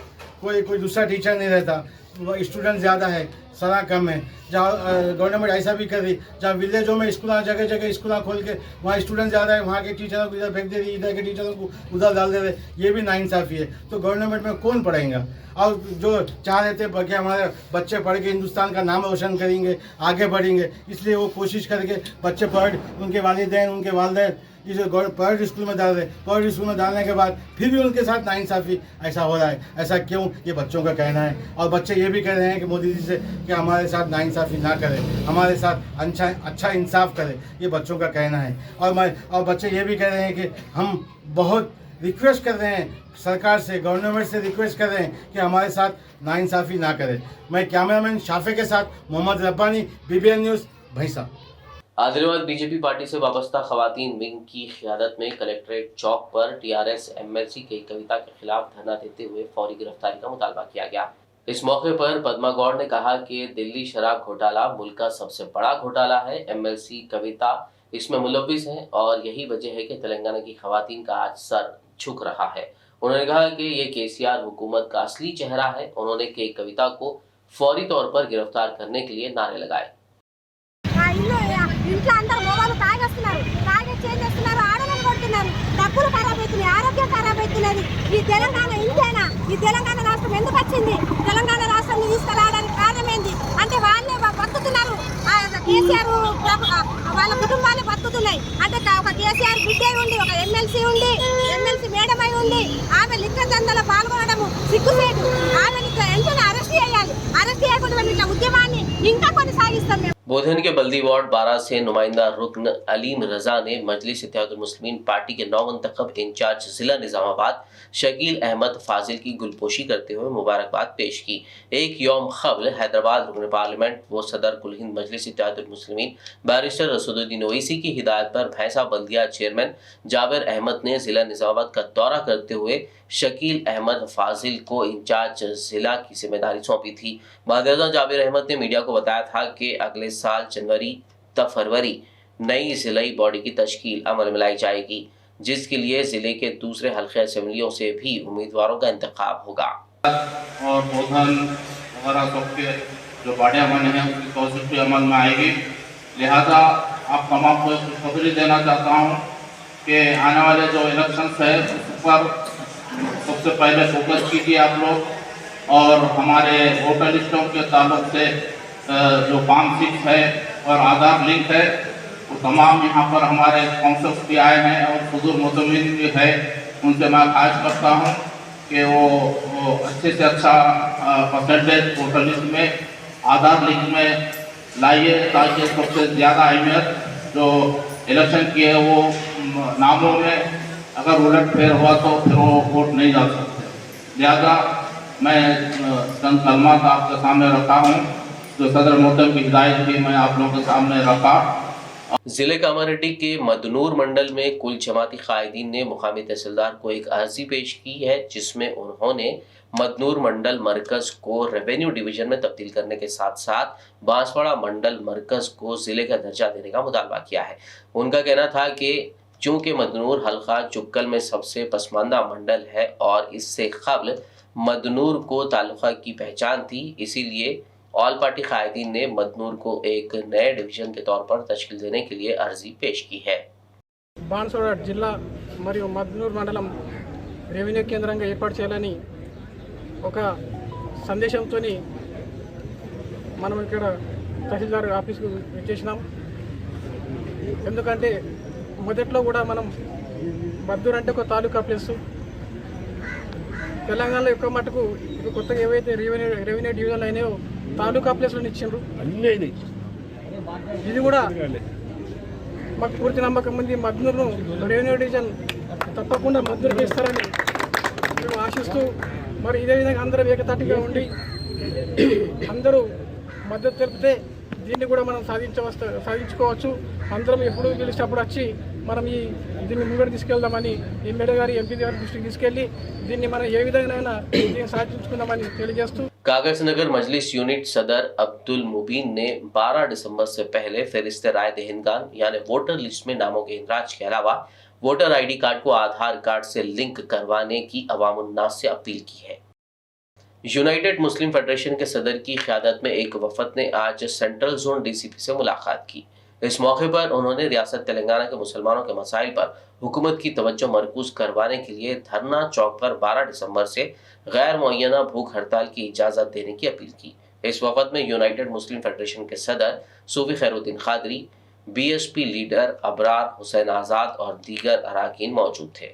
कोई दूसरा टीचर नहीं रहता, स्टूडेंट ज़्यादा है, सारा कम है। जहाँ गवर्नमेंट ऐसा भी कर रही, जहाँ विलेजों में स्कूल जगह जगह स्कूल खोल के वहाँ स्टूडेंट ज़्यादा है, वहाँ के टीचरों को इधर फेंक दे रही, इधर के टीचरों को उधर डाल दे रहे, ये भी नाइंसाफ़ी है। तो गवर्नमेंट में कौन पढ़ाएगा? और जो चाह रहे थे कि हमारे बच्चे पढ़ के हिंदुस्तान का नाम रोशन करेंगे, आगे बढ़ेंगे, इसलिए वो कोशिश करके बच्चे पढ़, उनके वालिदैन इस प्राइवेट स्कूल में डाल रहे। प्राइवेट स्कूल में डालने के बाद फिर भी उनके साथ नाइंसाफ़ी ऐसा हो रहा है। ऐसा क्यों? ये बच्चों का कहना है। और बच्चे ये भी कह रहे हैं कि मोदी जी से कि हमारे साथ नाइंसाफ़ी ना करें, हमारे साथ अच्छा इंसाफ करें, ये बच्चों का कहना है। और बच्चे ये भी कह रहे हैं कि हम बहुत रिक्वेस्ट कर रहे हैं सरकार से, गवर्नमेंट से रिक्वेस्ट कर रहे हैं कि हमारे साथ नाइंसाफ़ी ना करें। मैं कैमरामैन शाफे के साथ मोहम्मद रब्बानी, BBN न्यूज़, भैंसा। आदिलाबाद बीजेपी पार्टी से वाबस्ता खवातीन विंग की क़ियादत में कलेक्ट्रेट चौक पर TRS MLC की कविता के खिलाफ धरना देते हुए फौरी गिरफ्तारी का मुतालबा किया गया। इस मौके पर पद्मा गौड़ ने कहा कि दिल्ली शराब घोटाला मुल्क का सबसे बड़ा घोटाला है। MLC कविता इसमें मुलव्विस है और यही वजह है कि तेलंगाना की खवातीन का आज सर झुक रहा है। उन्होंने कहा कि ये KCR हुकूमत का असली चेहरा है। उन्होंने कविता को फौरी तौर पर गिरफ्तार करने के लिए नारे लगाए। ఇంట్లో అందరూ మొబైల్ తాగేస్తున్నారు, తాగే చేస్తున్నారు, ఆడలను కొడుతున్నారు, డబ్బులు ఖరాబ్ అవుతున్నాయి, ఆరోగ్యం ఖరాబ్ అవుతున్నది. ఈ తెలంగాణ ఇంతేనా? ఈ తెలంగాణ రాష్ట్రం ఎందుకు వచ్చింది? తెలంగాణ రాష్ట్రాన్ని తీసుకురావడానికి కారణం ఏంది అంటే వాళ్ళే బతుకుతున్నారు, KCR వాళ్ళ కుటుంబాలు బతుకుతున్నాయి. అంటే ఒక KCR బిడ్డ ఉండి, ఒక MLC ఉండి, MLC మేడం అయి ఉండి ఆమె లిక్క దందలో పాల్గొనడము సిగ్గుసేటు. ఆమెని వెంటనే అరెస్ట్ చేయాలి. అరెస్ట్ చేయకుండా ఇట్లా ఉద్యమాన్ని ఇంకా కొనసాగిస్తాం మేము. बोधन के बल्दी वार्ड 12 से नुमाइंदा रुकन अलीम रजा ने मजलिस इत्तेहादुल मुस्लिमीन पार्टी के नौमंतखब इंचार्ज जिला निजामाबाद शकील अहमद फाजिल की गुलपोशी करते हुए मुबारकबाद पेश की। एक यौम क़ब्ल हैदराबाद रुकन पार्लियामेंट व सदर कुल हिंद मजलिस इत्तेहादुल मुस्लिमीन बैरिस्टर रसूलुद्दीन ओवैसी की हिदायत पर भैंसा बल्दिया चेयरमैन जाबिर अहमद ने जिला निजामाबाद का दौरा करते हुए शकील अहमद फाजिल को इंचार्ज जिला की जिम्मेदारी सौंपी थी। बाद जाबिर अहमद ने मीडिया को बताया था कि अगले साल जनवरी या फरवरी नई जिलाई बॉडी की तश्कील अमल में लाई जाएगी, जिसके लिए जिले के दूसरे हल्के असेंबलियों से भी उम्मीदवारों का इंतखाब होगा। और बोधन वगैरह सबके जो बड़े बने हैं उसकी पॉजिटिव अमल में आएगी। लिहाजा आप तमाम को खुशखबरी देना चाहता हूँ कि आने वाले जो इलेक्शंस है उस पर सबसे पहले फोकस कीजिए आप लोग। और हमारे वोटर लिस्टों के ताल्लुक से जो फार्म 6 है और आधार लिंक है वो तमाम यहाँ पर हमारे काउंसलर्स भी आए हैं और हुजूर मुतमिन भी है, उनसे मैं ख्वाहिश करता हूँ कि वो अच्छे से अच्छा परसेंटेज वोटर लिस्ट में आधार लिंक में लाइए, ताकि सबसे ज़्यादा अहमियत जो इलेक्शन की है वो नामों में अगर उलट फेर हुआ तो फिर वो वोट नहीं डाल सकते। लिहाजा मैं चंद कलमात आपके सामने रखा हूँ, जो सदर मोहतरम की हिदायत भी मैं आप लोगों के सामने रखा। जिले कामारेड्डी के मदनूर मंडल में कुल जमाती कायदीन ने मुकामी तहसीलदार को एक अर्जी पेश की है, जिसमें उन्होंने मदनूर मंडल मरकज को रेवेन्यू डिवीजन में तब्दील करने के साथ साथ बांसवाड़ा मंडल मरकज को जिले का दर्जा देने का मुतालबा किया है। उनका कहना था कि चूंकि मदनूर हल्का चुक्कल में सबसे पसमानदा मंडल है और इससे कबल मदनूर को तालुका की पहचान थी, इसीलिए ऑल पार्टी कायदीन ने मदनूर को एक नए डिवीजन के तौर पर तश्कील देने के लिए अर्जी पेश की है। బాన్సువాడ జిల్లా మరియు మద్నూర్ మండలం రెవెన్యూ కేంద్రంగా ఏర్పాటు చేయాలని ఒక సందేశంతో మనం ఇక్కడ తహసీల్దార్ ఆఫీస్కు వచ్చేసినాం. ఎందుకంటే మొదట్లో కూడా మనం మద్దూరు అంటే ఒక తాలూకా ప్లేస్, తెలంగాణలో ఎక్కువ మటుకు ఇప్పుడు కొత్తగా ఏవైతే రెవెన్యూ డివిజన్లు అయినాయో తాలూకా ప్లేస్లను ఇచ్చిండ్రు. ఇది కూడా మాకు పూర్తి నమ్మకం ఉంది, మద్దూరును రెవెన్యూ డివిజన్ తప్పకుండా మద్దూరుకి ఇస్తారని మేము ఆశిస్తూ, మరి ఇదే విధంగా అందరూ ఏకతాటిగా ఉండి అందరూ మద్దతు తెలిపితే దీన్ని కూడా మనం సాధించుకోవచ్చు. అందరం ఎప్పుడు పిలిచినప్పుడు వచ్చి మనం దీన్ని ముంగడు తీసుకెళ్దామని ఎమ్మెల్యే గారి ఎంపీ గారి దృష్టికి తీసుకెళ్లి దీన్ని మనం ఏ విధంగా దీన్ని సాధించుకుందామని తెలియజేస్తూ कागज नगर मजलिस यूनिट सदर अब्दुल मुबीन ने 12 दिसंबर से पहले फहरिस्त राय दहिंदगान यानी वोटर लिस्ट में नामों के इंदराज के अलावा वोटर आईडी कार्ड को आधार कार्ड से लिंक करवाने की अवामुन्नास से अपील की है। यूनाइटेड मुस्लिम फेडरेशन के सदर की क़यादत में एक वफद ने आज सेंट्रल जोन डीसीपी से मुलाकात की। इस मौके पर उन्होंने रियासत तेलंगाना के मुसलमानों के मसाइल पर हुकूमत की तवज्जो मरकूज करवाने के लिए धरना चौक पर 12 दिसंबर से गैर मुअय्यना भूख हड़ताल की इजाज़त देने की अपील की। इस वफद में यूनाइटेड मुस्लिम फेडरेशन के सदर सूफी खैरुद्दीन खादरी, बीएसपी लीडर अबरार हुसैन आज़ाद और दीगर अरकान मौजूद थे।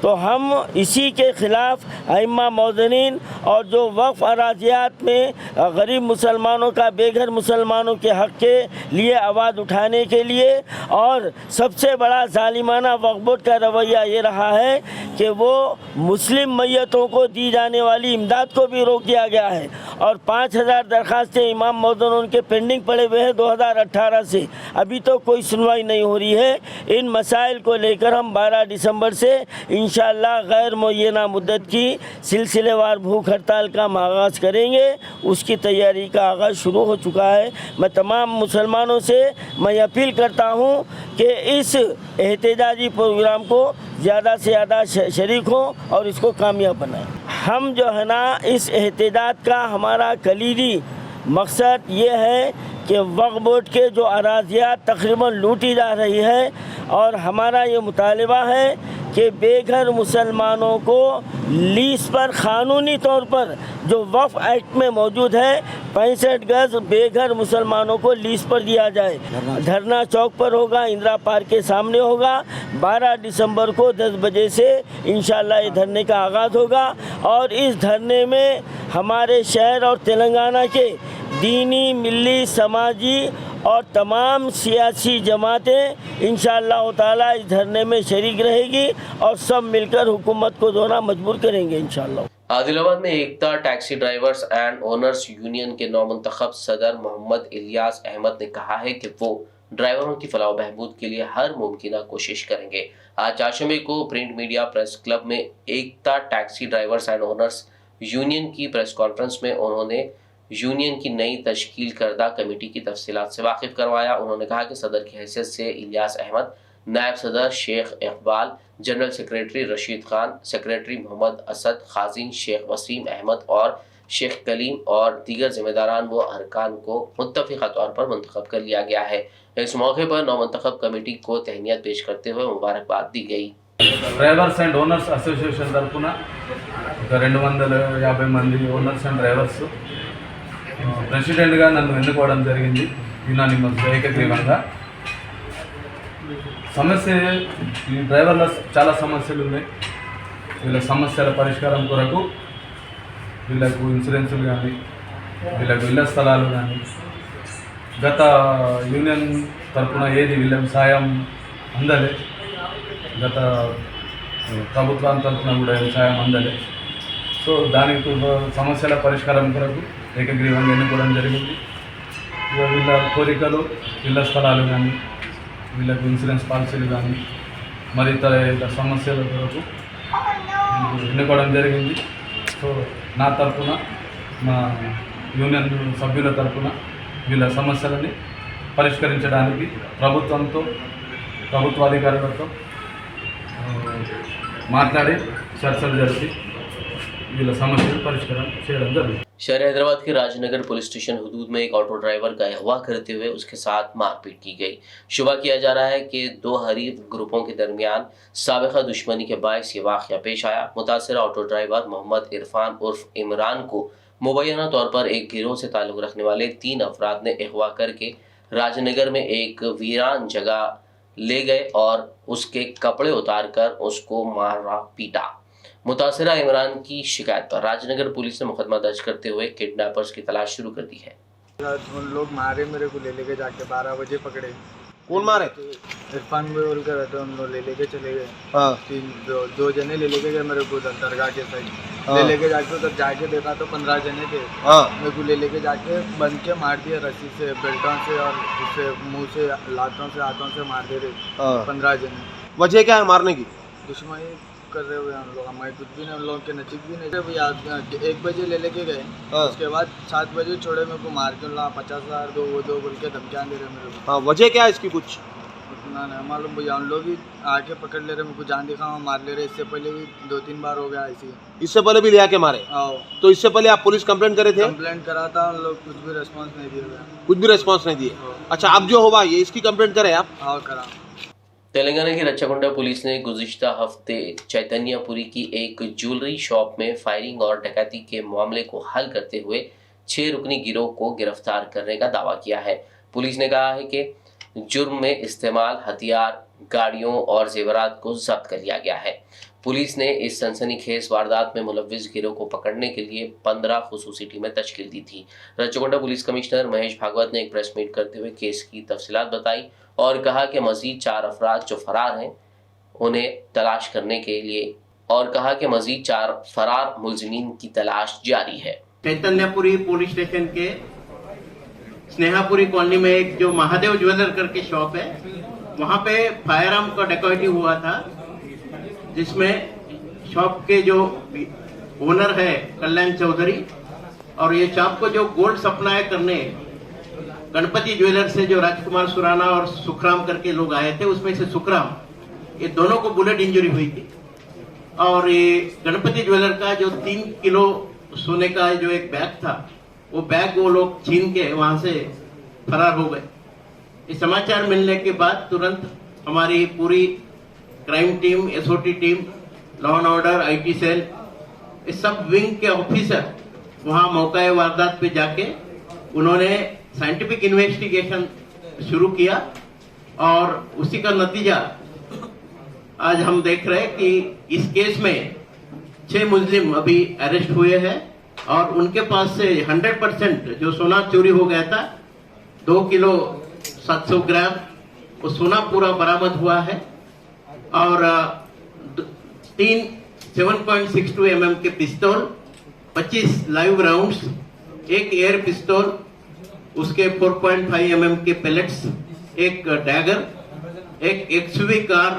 तो हम इसी के ख़िलाफ़ अइम्मा मौज़नीन और जो वक्फ़ अराज़ियात में गरीब मुसलमानों का बेघर मुसलमानों के हक़ के लिए आवाज़ उठाने के लिए, और सबसे बड़ा ज़ालिमाना वक्फ़ बोर्ड का रवैया ये रहा है कि वो मुस्लिम मैयतों को दी जाने वाली इमदाद को भी रोक दिया गया है और 5000 दरख्वास्तें इमाम मौज़ून के पेंडिंग पड़े हुए हैं 2018 से, अभी तो कोई सुनवाई नहीं हो रही है। इन मसाइल को लेकर हम 12 दिसंबर से इंशाअल्लाह गैर मुअय्यना मुद्दत की सिलसिलेवार भूख हड़ताल का आगाज़ करेंगे। उसकी तैयारी का आगाज़ शुरू हो चुका है। मैं तमाम मुसलमानों से मैं अपील करता हूँ कि इस एहतजाजी प्रोग्राम को ज़्यादा से ज़्यादा शरीक हों और इसको कामयाब बनाएं। हम जो है ना इस एहतजाज का हमारा कलीदी मकसद ये है कि वक्फ़ बोर्ड के जो अराज़ियात तकरीबन लूटी जा रही है, और हमारा ये मुतालिबा है कि बेघर मुसलमानों को लीज पर क़ानूनी तौर पर जो वक्फ़ एक्ट में मौजूद है 65 गज़ बेघर मुसलमानों को लीज पर दिया जाए। धरना चौक पर होगा, इंदिरा पार्क के सामने होगा। 12 दिसंबर को 10 बजे से इंशाअल्लाह ये धरने का आगाज़ होगा और इस धरने में हमारे शहर और तेलंगाना के दीनी, मिली, समाजी और तमाम सियासी जमातें इंशाअल्लाह ताला इस धरने में शरीक रहेगी और सब मिलकर हुकूमत को दोना मजबूर करेंगे इंशाअल्लाह। आदिलाबाद में Ekta taxi drivers and owners union के नौमुंतखब सदर मोहम्मद इलियास अहमद ने कहा है कि वो ड्राइवरों की फलाह बहबूद के लिए हर मुमकिन कोशिश करेंगे। आज चाशमे को प्रिंट मीडिया प्रेस क्लब में Ekta taxi drivers and owners union की प्रेस कॉन्फ्रेंस में उन्होंने यूनियन की नई तश्कील करदा कमेटी की तफसीलात से वाकिफ करवाया। उन्होंने कहा कि सदर की हैसियत से इलियास अहमद, नायब सदर Sheikh Iqbal, general secretary Rashid Khan, secretary Mohammed Asad, खाजिन शेख वसीम अहमद और शेख कलीम और दीगर जिम्मेदारान व अरकान को मुत्तफ़िक़ा तौर पर मुंतखब कर लिया गया है। इस मौके पर नौमुंतखब कमेटी को तहनीत पेश करते हुए मुबारकबाद दी गई। డ్రైవర్స్ అండ్ ఓనర్స్ అసోసియేషన్ తరఫున ఒక 250 మంది ఓనర్స్ అండ్ డ్రైవర్స్ ప్రెసిడెంట్గా నన్ను ఎన్నుకోవడం జరిగింది యునానిమస్ ఏకగ్రీవంగా. సమస్య ఈ డ్రైవర్ల చాలా సమస్యలు ఉన్నాయి. వీళ్ళ సమస్యల పరిష్కారం కొరకు వీళ్ళకు ఇన్సూరెన్సులు కానీ వీళ్ళకు ఇళ్ల స్థలాలు కానీ గత యూనియన్ తరఫున ఏది వీళ్ళకి సాయం అందలే, గత ప్రభుత్వం తరఫున కూడా సాయం అందలే. సో దానికి సమస్యల పరిష్కారం కొరకు ఏకగ్రీవంగా ఎన్నుకోవడం జరిగింది. వీళ్ళ కోరికలు ఇళ్ల స్థలాలు కానీ వీళ్ళకు ఇన్సూరెన్స్ పాలసీలు కానీ మరి ఇతర సమస్యల కొరకు ఎన్నుకోవడం జరిగింది. సో నా తరఫున మా యూనియన్ సభ్యుల తరఫున వీళ్ళ సమస్యలని పరిష్కరించడానికి ప్రభుత్వాధికారులతో మాట్లాడి చర్చలు జరిపి వీళ్ళ సమస్యలు పరిష్కారం చేయడం జరిగింది. शहर हैदराबाद के राजनगर पुलिस स्टेशन हदूद में एक ऑटो ड्राइवर का अगवा करते हुए उसके साथ मारपीट की गई। शुबा किया जा रहा है कि दो हरीफ ग्रुपों के दरमियान साबिक़ा दुश्मनी के बायस ये वाक़या पेश आया। मुतासिरा ऑटो ड्राइवर मोहम्मद इरफान उर्फ इमरान को मुबैना तौर पर एक गिरोह से ताल्लुक़ रखने वाले 3 अफराद ने अगवा करके राजनगर में एक वीरान जगह ले गए और उसके कपड़े उतार कर उसको मारा पीटा। मुतासिरा इमरान की शिकायत पर राजनगर पुलिस ने मुकदमा दर्ज करते हुए किडनैपर्स की तलाश शुरू कर दी है। उन लोग मारे, मेरे को ले लेके जाके 12 बजे पकड़े। कौन मारे? इरफान बोल कर रहते, उन लोग ले लेके चले गए। हाँ। 2 जने ले लेके गए मेरे को दरगाह के साइड। हाँ। ले लेके जाके उधर जाके देखा तो 15 जने थे। हाँ। मेरे को ले लेके जाके बंद के मार दिया रस्सी से, बेल्टों से और उससे मुँह से, लातों से, हाथों से मार दे रहे। हाँ। 15 जने। वजह क्या है मारने की? दुश्मनी कर रहे हुए हम लोग, हमारे कुछ भी नहीं, उन लोगों के नसीब भी नहीं। 1 बजे ले लेके गए। हाँ। उसके बाद 7 बजे छोड़े, मेरे को मार के 50,000 दो वो दो बोल के धमकियाँ दे रहे मेरे को। हाँ, वजह क्या है इसकी? कुछ उतना नहीं मालूम भैया, उन लोग ही आके पकड़ ले रहे, मेरे को जान दिखावा मार ले रहे। इससे पहले भी 2-3 बार हो गया ऐसे। इससे पहले भी ले आके मारे? हाँ। तो इससे पहले आप पुलिस कंप्लेंट करे थे? कंप्लेंट करा था, उन लोग कुछ भी रेस्पॉन्स नहीं दिए। कुछ भी रेस्पॉन्स नहीं दिए? अच्छा, अब जो हुआ ये इसकी कंप्लेंट करे आप? हाँ, करा। तेलंगाना की रच्चाकुंडा पुलिस ने गुज़िश्ता हफ्ते चैतन्यपुरी की एक ज्वेलरी शॉप में फायरिंग और डकैती के मामले को हल करते हुए 6 रुकनी गिरोह को गिरफ्तार करने का दावा किया है। पुलिस ने कहा है कि जुर्म में इस्तेमाल हथियार, गाड़ियों और जेवरात को जब्त कर लिया गया है। पुलिस ने इस सनसनीखेज वारदात में मुलव्विस गिरोह को पकड़ने के लिए 15 खुसूसी टीमें तश्कील दी थी। रच्चाकुंडा पुलिस कमिश्नर महेश भागवत ने एक प्रेस मीट करते हुए केस की तफसीलात बताई और कहा कि मजीद 4 अफराद जो फरार हैं उन्हें तलाश करने के लिए मजीद 4 फरार मुलजिमीन की तलाश जारी है। चैतन्यपुरी पुलिस स्टेशन के स्नेहापुरी कॉलोनी में एक जो महादेव ज्वेलर करके शॉप है, वहाँ पे फायर आर्म का डकैती हुआ था, जिसमें शॉप के जो ओनर है कल्याण चौधरी और ये शॉप को जो गोल्ड सप्लाई करने गणपति ज्वेलर से जो राजकुमार सुराना और सुखराम करके लोग आए थे, उसमें से सुखराम, ये दोनों को बुलेट इंजरी हुई थी। और ये गणपति ज्वेलर का जो 3 किलो सोने का जो एक बैग था, वो बैग वो लोग छीन के वहां से फरार हो गए। ये समाचार मिलने के बाद तुरंत हमारी पूरी crime team, SOT team, law and order, IT cell, इस सब विंग के ऑफिसर वहां मौका वारदात पे जाके उन्होंने साइंटिफिक इन्वेस्टिगेशन शुरू किया और उसी का नतीजा आज हम देख रहे हैं कि इस केस में 6 मुस्लिम अभी अरेस्ट हुए हैं और उनके पास से 100% जो सोना चोरी हो गया था, 2 किलो 700 ग्राम वो सोना पूरा बरामद हुआ है और 3 7.62 mm के पिस्तौल, 25 लाइव राउंड्स, एक एयर पिस्तौल, उसके 4.5 mm के पैलेट्स, एक डैगर, एक एक्सयूवी कार,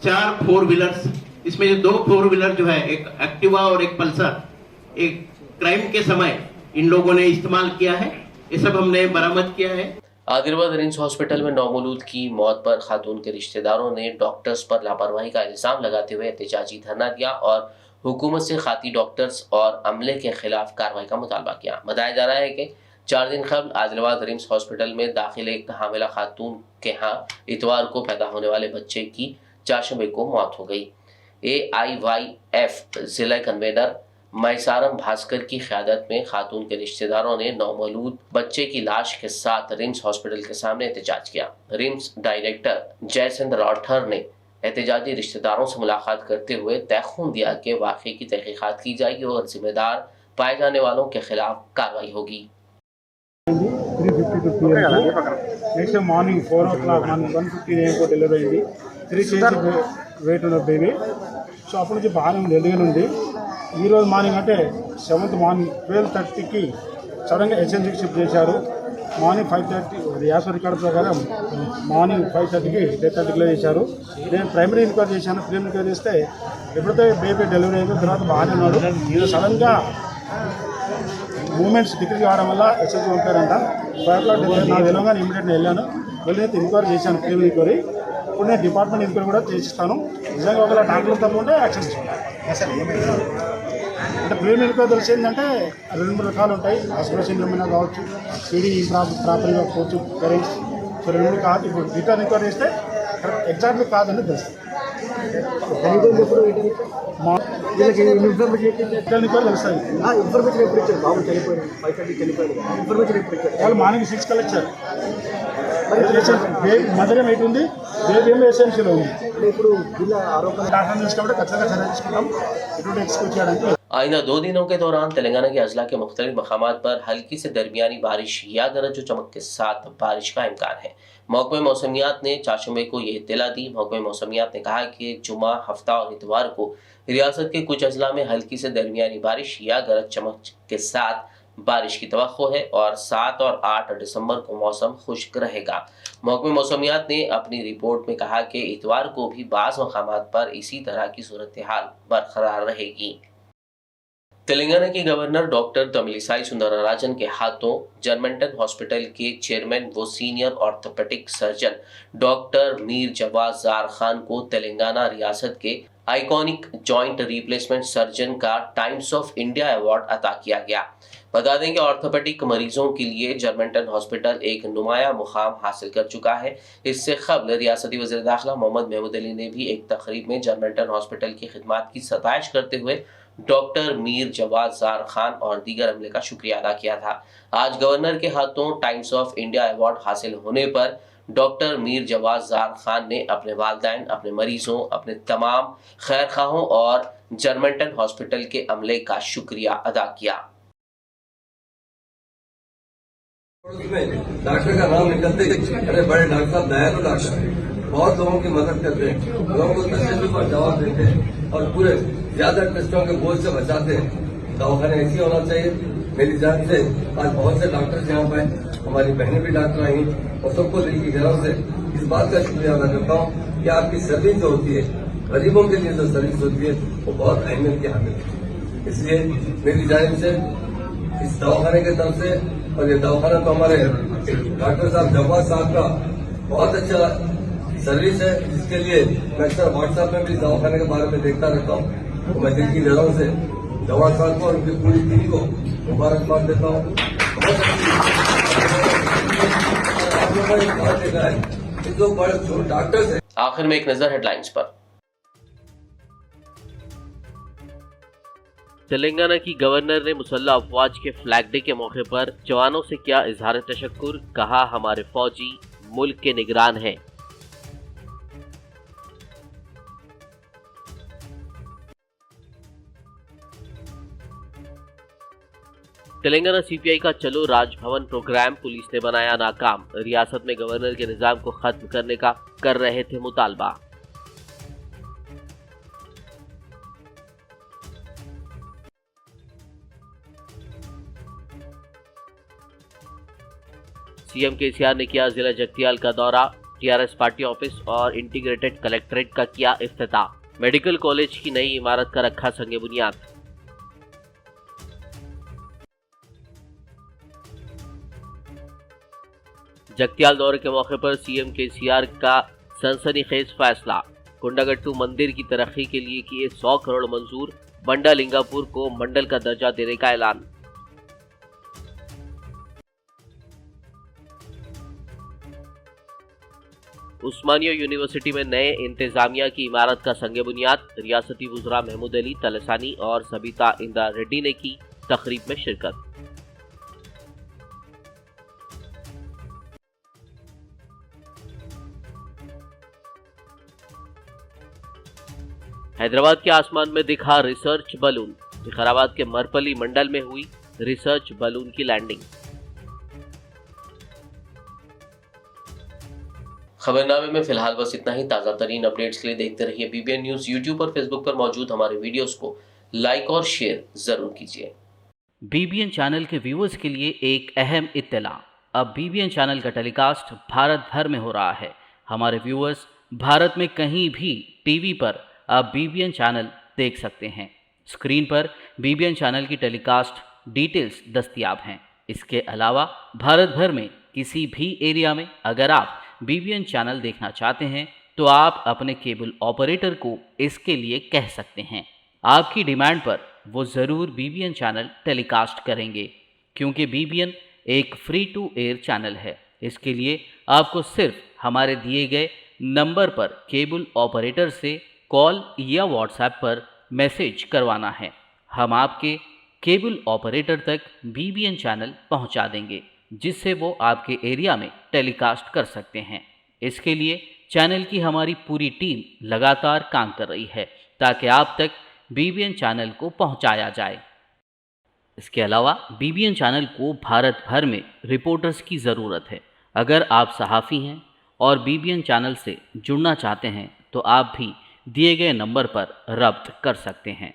4 4 व्हीलर्स, इसमें जो 2 4 व्हीलर जो है, एक एक्टिवा और एक पल्सर, एक क्राइम के समय इन लोगों ने इस्तेमाल किया है, ये सब हमने बरामद किया है। आदिलाबाद रिम्स हॉस्पिटल में नौमौलूद की मौत पर खातून के रिश्तेदारों ने डॉक्टर्स पर लापरवाही का इल्जाम लगाते हुए एहतजाजी धरना दिया और हुकूमत से खाती डॉक्टर्स और अमले के खिलाफ कार्रवाई का मुतालबा किया। बताया जा रहा है कि 4 दिन कबल आदिलाबाद रिम्स हॉस्पिटल में दाखिल एक हामिला खातून के यहाँ इतवार को पैदा होने वाले बच्चे की चाशमे को मौत हो गई। AIYF जिला कन्वेनर मैसारम भास्कर की क़यादत में खातून के रिश्तेदारों ने नौमौलूद बच्चे की लाश के साथ रिम्स हॉस्पिटल के सामने एहतजाज किया। रिम्स डायरेक्टर जयचंद राठौर ने एहतजाजी रिश्तेदारों से मुलाकात करते हुए तयख़ुन दिया कि वाक़े की तहक़ीक़ात की जाएगी और जिम्मेदार पाए जाने वालों के खिलाफ कार्रवाई होगी। 3:52 PM next morning 4 o'clock morning 1:50 AM delivery అయింది. 3 kg వెయిట్ ఉన్న బేబీ. సో అప్పటి నుంచి బాగానే ఉంది, హెల్తీగానే ఉంది. ఈరోజు మార్నింగ్ అంటే 7th మార్నింగ్ 12:30కి సడన్గా HMCకి షిఫ్ట్ చేశారు. మార్నింగ్ 5:30 యాసర్ రికార్డు ప్రకారం మార్నింగ్ 5:30కి డెత్ డిక్లేర్ చేశారు. నేను ప్రైమరీ ఇన్క్వైరీ చేశాను. ప్రైమరీ ఇన్క్వైరీ చేస్తే ఎప్పుడైతే బేబీ డెలివరీ అయిన తర్వాత బాగానే ఉన్నాడు. సడన్గా మూమెంట్స్ డిక్రీజ్ కావడం వల్ల HMC పంపారంట. 5 o'clock నాకు తెలంగాణ ఇమీడియట్గా వెళ్ళాను. వెళ్ళి ఎంక్వైరీ చేశాను, ప్రైమరీ ఎంక్వైరీ. ఇప్పుడు నేను డిపార్ట్మెంట్ ఎంక్వైరీ కూడా చేసిస్తాను. నిజంగా ఒకవేళ డాక్టర్లు తప్పకుండా యాక్షన్ తీసుకుంటాను. అంటే ప్రైమరీ ఎంక్వైరీ తెలిసి ఏంటంటే 2 రకాలు ఉంటాయి. ఆస్పిరేషన్ ఏమైనా కావచ్చు, సీడీ ప్రాపర్గా పోవచ్చు, పేరెంట్స్. సో 2 కాదు. ఇప్పుడు రిటర్న్ ఎంక్వైరీ చేస్తే ఎగ్జాక్ట్లీ కాదని తెలుస్తుంది. వాళ్ళు మార్నింగ్ 6 కలెక్టర్ మదర్ ఏం ఎయిట్ ఉంది, బేబీ ఏమో ఎస్ఎంసీలో ఉంది. ఇప్పుడు జిల్లా ఆరోగ్య డాక్టర్ తీసుకుంటే ఖచ్చితంగా చర్య తీసుకుంటాం. ఇటువంటి ఎక్స్క్యూట్ చేయడానికి आइंदा 2 दिनों के दौरान तेलंगाना के अजला के मुख्तलिफ मकामात पर हल्की से दरमियानी बारिश या गरज व चमक के साथ बारिश का इम्कान है। महकमे मौसमियात ने चाशमे को ये इत्तला दी। महकमे मौसमियात ने कहा कि जुमा, हफ्ता और इतवार को रियासत के कुछ अजला में हल्की से दरमियानी बारिश या गरज चमक के साथ बारिश की तवक्को है और 7 और 8 दिसंबर को मौसम खुश्क रहेगा। महकमे मौसमियात ने अपनी रिपोर्ट में कहा कि इतवार को भी बाज़ मकामात पर इसी तरह की सूरत हाल बरकरार रहेगी। तेलंगाना के गवर्नर डॉक्टर तमिलिसाई सुंदरराजन के हाथों जर्मनटन हॉस्पिटल के चेयरमैन व senior orthopaedic surgeon doctor Mir Jawad Zar Khan को तेलंगाना रियासत के आइकॉनिक जॉइंट रिप्लेसमेंट सर्जन का टाइम्स ऑफ इंडिया अवार्ड अता किया गया। बता दें कि ऑर्थोपेडिक मरीजों के लिए जर्मनटन हॉस्पिटल एक नुमाया मुकाम हासिल कर चुका है। इससे कबल रियासती वज़ीर दाखिला मोहम्मद महमूद अली ने भी एक तकरीब में जर्मनटन हॉस्पिटल की खिदमत की सताइश करते हुए डॉक्टर मीर जवाद जार खान और दीगर अमले का शुक्रिया अदा किया था। आज गवर्नर के हाथों टाइम्स ऑफ इंडिया अवार्ड हासिल होने पर डॉक्टर मीर जवाद जार खान ने अपने वालिदैन, अपने मरीजों, अपने तमाम खैरखाहों और जर्मनटन हॉस्पिटल के अमले का शुक्रिया अदा किया। डॉक्टर का नाम निकलते अरे बड़े डॉक्टर साहब दयालु डॉक्टर बहुत लोगों की मदद करते हैं, लोगों को तसल्ली पर जवाब देते हैं और पूरे ज्यादा टेस्टों के बोझ से बचाते हैं। दवाखाने ऐसी होना चाहिए। मेरी जान से आज बहुत से डॉक्टर्स यहाँ पे, हमारी बहनें भी डॉक्टर आई और सबको दिल की गहराई से इस बात का शुक्रिया अदा करता हूँ कि आपकी सर्विस जो होती है, गरीबों के लिए जो सर्विस होती है वो बहुत अहमियत की हामिल है। इसलिए मेरी जानिब से इस दवाखाने की तरफ से, और ये दवाखाना तो हमारे डॉक्टर साहब जवाद साहब का बहुत अच्छा सर्विस है, जिसके लिए मैं अक्सर व्हाट्सएप में भी दवाखाने के बारे में देखता रहता हूँ। तो मैं दिल की गहराई से जवाद साहब को और उनकी पूरी टीम को मुबारकबाद देता हूँ। आप लोगों ने बात देखा है कि जो बड़े जो डॉक्टर्स है। आखिर में एक नजर हेडलाइंस पर। तेलंगाना की गवर्नर ने मुसल्लह अफवाज के फ्लैग डे के मौके पर जवानों से किया इजहार तशक्कुर, कहा हमारे फौजी मुल्क के निगरान हैं। तेलंगाना सीपीआई का चलो राजभवन प्रोग्राम पुलिस ने बनाया नाकाम, रियासत में गवर्नर के निजाम को खत्म करने का कर रहे थे मुतालबा। सीएम केसीआर ने किया जिला जगतियाल का दौरा, टीआरएस पार्टी ऑफिस और इंटीग्रेटेड कलेक्ट्रेट का किया इफ्तिताह, मेडिकल कॉलेज की नई इमारत का रखा संगे बुनियाद। जगतियाल दौरे के मौके पर सीएम केसीआर का सनसनीखेज फैसला, कुंडागट्टू मंदिर की तरक्की के लिए किए 100 करोड़ मंजूर, बंडा लिंगापुर को मंडल का दर्जा देने का ऐलान। उस्मानिया यूनिवर्सिटी में नए इंतजामिया की इमारत का संग बुनियाद। रियासती वुज़रा महमूद अली तलसानी और सबिता इंदा रेड्डी ने की तकरीब में शिरकत। हैदराबाद के आसमान में दिखा रिसर्च बलून। विकाराबाद के मरपली मंडल में हुई रिसर्च बलून की लैंडिंग। खबरनामे में फिलहाल बस इतना ही। ताज़ा तरीन अपडेट्स के लिए देखते रहिए बीबीएन न्यूज़। यूट्यूब और फेसबुक पर मौजूद हमारे वीडियोस को लाइक और शेयर जरूर कीजिए। बीबीएन चैनल के व्यूअर्स के लिए एक अहम इत्तला। अब बीबीएन चैनल का टेलीकास्ट भारत भर में हो रहा है। हमारे व्यूअर्स भारत में कहीं भी टीवी पर अब बीबीएन चैनल देख सकते हैं। स्क्रीन पर बीबीएन चैनल की टेलीकास्ट डिटेल्स दस्तयाब हैं। इसके अलावा भारत भर में किसी भी एरिया में अगर आप बीबीएन चैनल देखना चाहते हैं तो आप अपने केबल ऑपरेटर को इसके लिए कह सकते हैं। आपकी डिमांड पर वो ज़रूर बीबीएन चैनल टेलीकास्ट करेंगे, क्योंकि बीबीएन एक फ्री टू एयर चैनल है। इसके लिए आपको सिर्फ हमारे दिए गए नंबर पर केबल ऑपरेटर से कॉल या व्हाट्सएप पर मैसेज करवाना है। हम आपके केबल ऑपरेटर तक बीबीएन चैनल पहुंचा देंगे, जिससे वो आपके एरिया में टेलीकास्ट कर सकते हैं। इसके लिए चैनल की हमारी पूरी टीम लगातार काम कर रही है ताकि आप तक बीबीएन चैनल को पहुंचाया जाए। इसके अलावा बीबीएन चैनल को भारत भर में रिपोर्टर्स की ज़रूरत है। अगर आप सहाफ़ी हैं और बीबीएन चैनल से जुड़ना चाहते हैं तो आप भी दिए गए नंबर पर रब्त कर सकते हैं।